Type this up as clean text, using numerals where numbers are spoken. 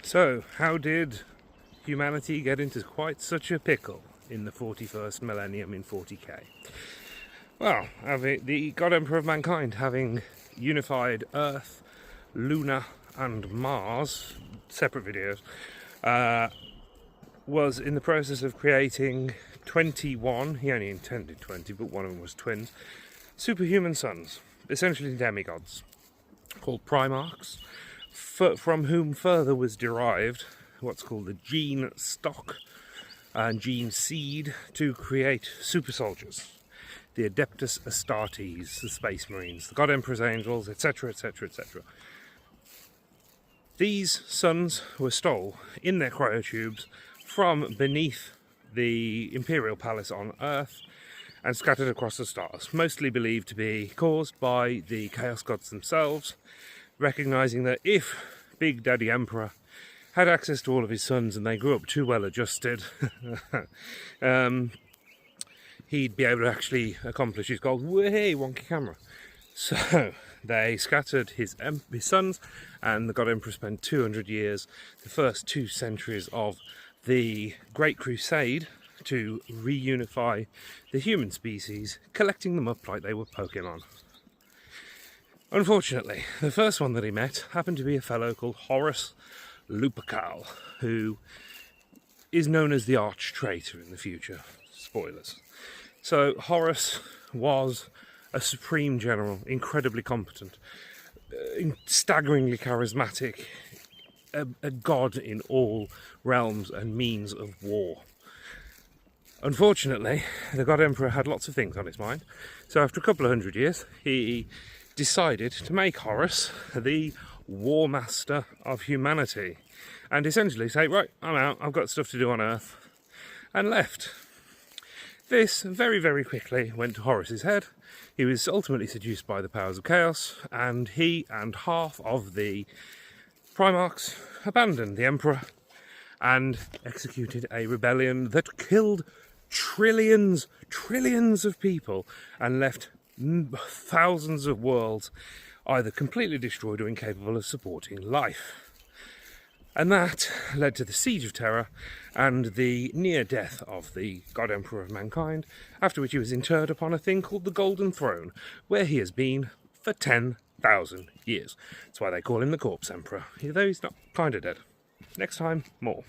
So, how did humanity get into quite such a pickle in the 41st millennium in 40k? Well, the God Emperor of Mankind, having unified Earth, Luna and Mars, separate videos, was in the process of creating 21, he only intended 20, but one of them was twins, superhuman sons, essentially demigods, called Primarchs, from whom further was derived what's called the gene stock and gene seed to create super soldiers, the Adeptus Astartes, the Space Marines, the God Emperor's Angels, etc, etc, etc. These sons were stole in their cryotubes from beneath the Imperial Palace on Earth and scattered across the stars, mostly believed to be caused by the Chaos Gods themselves, recognising that if Big Daddy Emperor had access to all of his sons and they grew up too well adjusted, he'd be able to actually accomplish his goals. Hey, wonky camera. So they scattered his sons, and the God Emperor spent 200 years, the first 2 centuries of the Great Crusade, to reunify the human species, collecting them up like they were Pokemon. Unfortunately, the first one that he met happened to be a fellow called Horus Lupercal, who is known as the arch traitor in the future. Spoilers. So Horus was a supreme general, incredibly competent, staggeringly charismatic, a god in all realms and means of war. Unfortunately, the God Emperor had lots of things on his mind, so after a couple of 100 years, he decided to make Horus the War Master of humanity, and essentially say, right, I'm out, I've got stuff to do on Earth, and left. This very, very quickly went to Horus's head. He was ultimately seduced by the powers of chaos, and he and half of the Primarchs abandoned the Emperor and executed a rebellion that killed trillions of people and left thousands of worlds either completely destroyed or incapable of supporting life. And that led to the Siege of Terror and the near death of the God Emperor of Mankind, after which he was interred upon a thing called the Golden Throne, where he has been for 10,000 years. That's why they call him the Corpse Emperor, though he's not kind of dead. Next time, more.